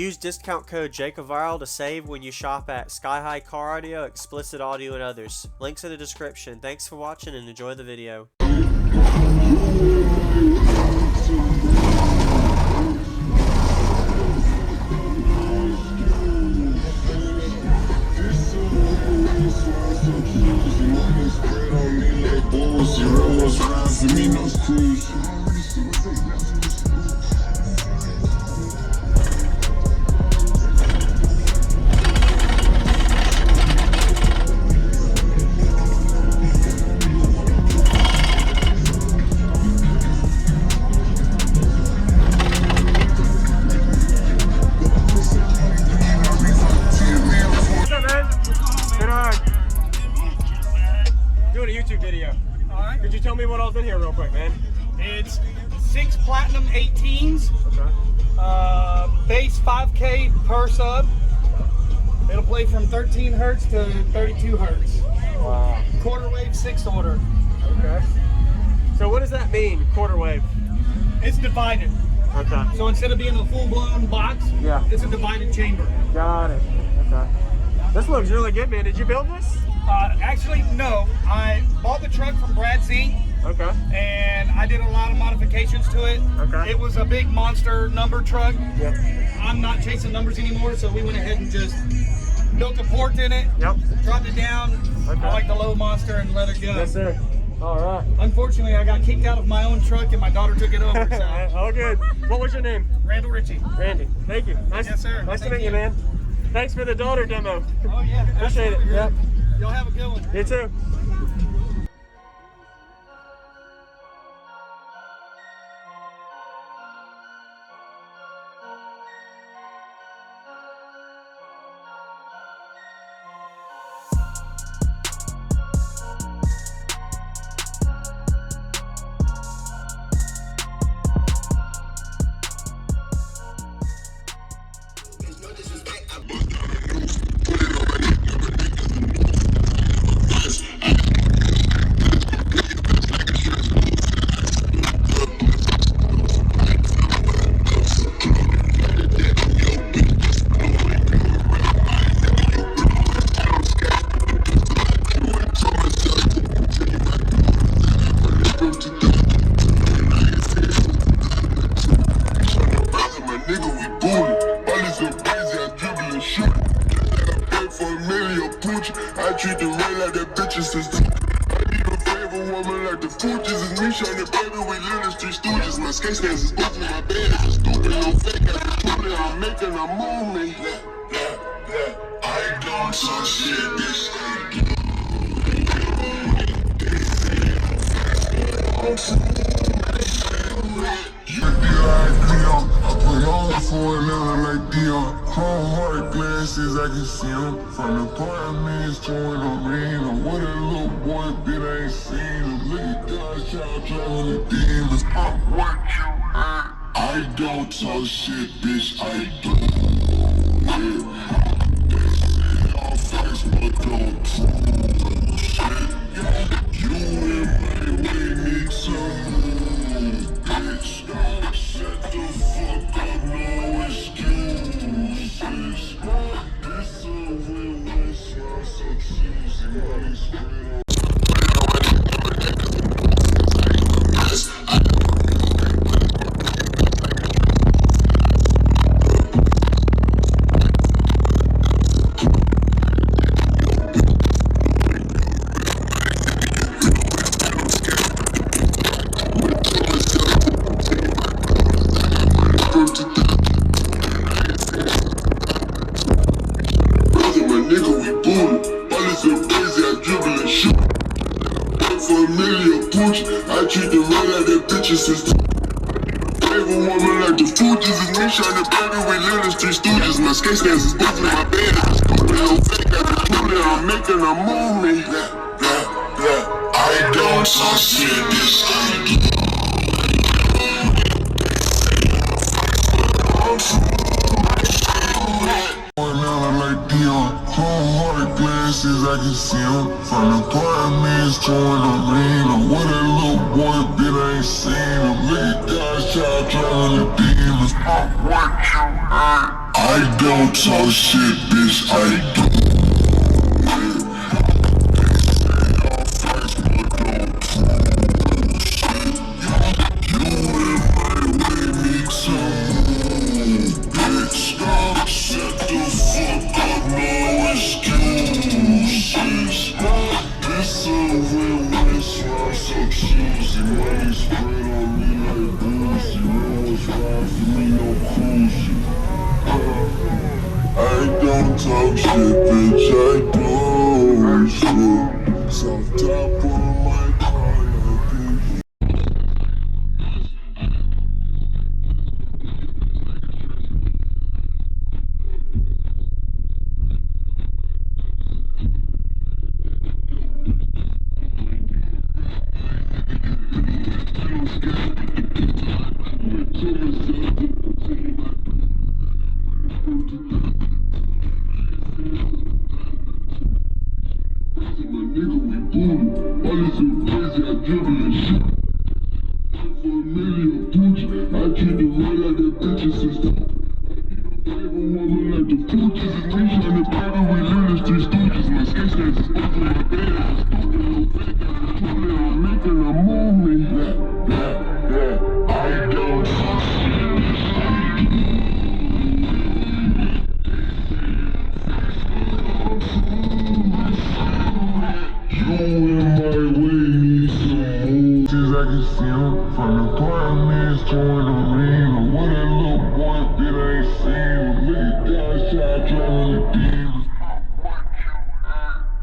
Use discount code JacobViral to save when you shop at Sky High Car Audio, Xplicit Audio, and others. Links in the description. Thanks for watching and enjoy the video. Doing a YouTube video. Alright. Could you tell me what all's in here real quick, man? It's 6 platinum 18s, Okay. base 5K per sub. It'll play from 13 hertz to 32 hertz. Wow. Quarter wave 6 order. Okay. So what does that mean, quarter wave? It's divided. Okay. So instead of being a full-blown box, Yeah. it's a divided chamber. Got it. Okay. This looks really good, man. Did you build this? Actually, no. I bought the truck from Brad Z, Okay. and I did a lot of modifications to it. Okay. It was a big monster number truck. Yeah. I'm not chasing numbers anymore, so we went ahead and just built a port in it, Yep. dropped it down. Okay. I like the low monster and let it go. Yes, sir. All right. Unfortunately, I got kicked out of my own truck and my daughter took it over. So. All good. What was your name? Randall Ritchie. Randy. Thank you. Nice, Yes, sir. Nice to Thank meet you, man. Thanks for the daughter demo. Oh yeah, Appreciate it. absolutely. Yep. Y'all have a good one. You too. I treat the rain like that bitches is I need a favor woman like the Fugees. It's me shining, baby, we live in street stooges. My skate stands is open, my bed is stupid. No fake, I truly, I'm making a movement. I don't talk shit, bitch. I put on for another like Dion. Chrome heart glasses, I can see them. From the apartments to the arena. What a little boy bit I ain't seen him. Look at God's child driving the demons. What you heard? I don't talk shit, bitch, I do. Yeah. They say all facts, but don't prove shit. You and me, we need to move, bitch. Shut the fuck up, no excuses. This a real race, I'm so cheesy. Money spread on. I treat the real like that bitches is favorite woman like the Fugees. Is me shining, baby, we live in street stooges. My skate stands is buzzing, my bed is stupid. No fake, I can prove that I'm making a movement. I don't talk shit, bitch, I do. Like Dion, chrome heart glasses, I can see them. From the apartments to the arena. What a little boy bit I ain't seen him. Look at God's child driving the demons. What you heard? I I don't talk shit, bitch, I do. Talk shit, bitch, I do shit. Soft top on my car,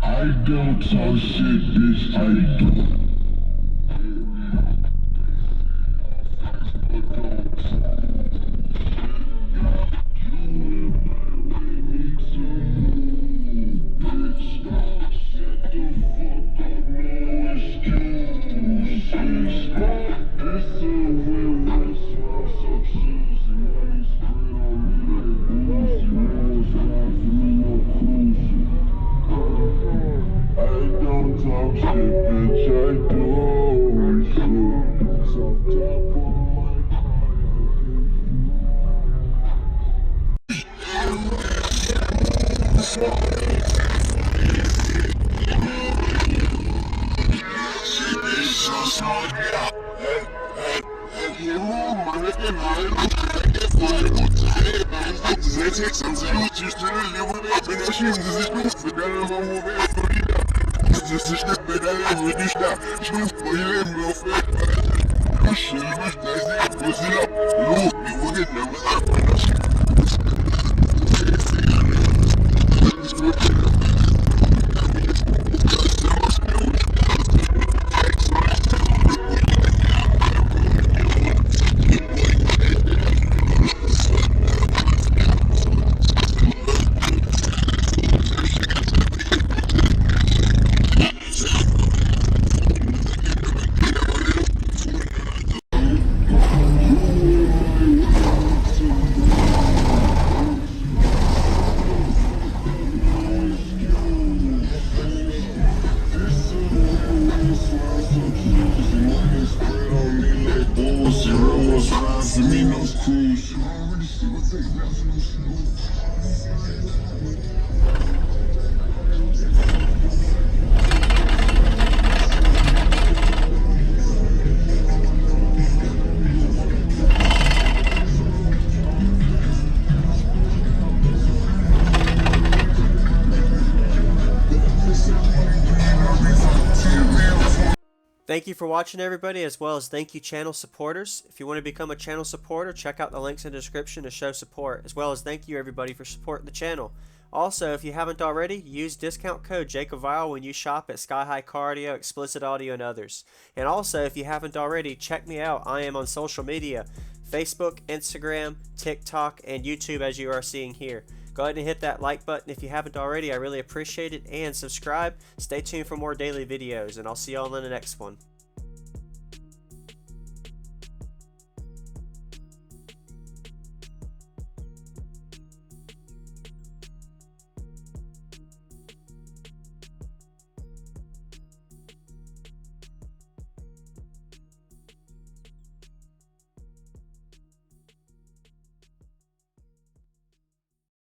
I don't talk shit, bitch, I do. Thank you for watching, everybody, as well as thank you channel supporters. If you want to become a channel supporter, check out the links in the description to show support, as well as thank you everybody for supporting the channel. Also, if you haven't already, use discount code JacobViral when you shop at Sky High Car Audio, Xplicit Audio, and others. And also, if you haven't already, check me out. I am on social media, Facebook, Instagram, TikTok, and YouTube, as you are seeing here. Go ahead and hit that like button if you haven't already. I really appreciate it. And subscribe. Stay tuned for more daily videos, and I'll see y'all in the next one.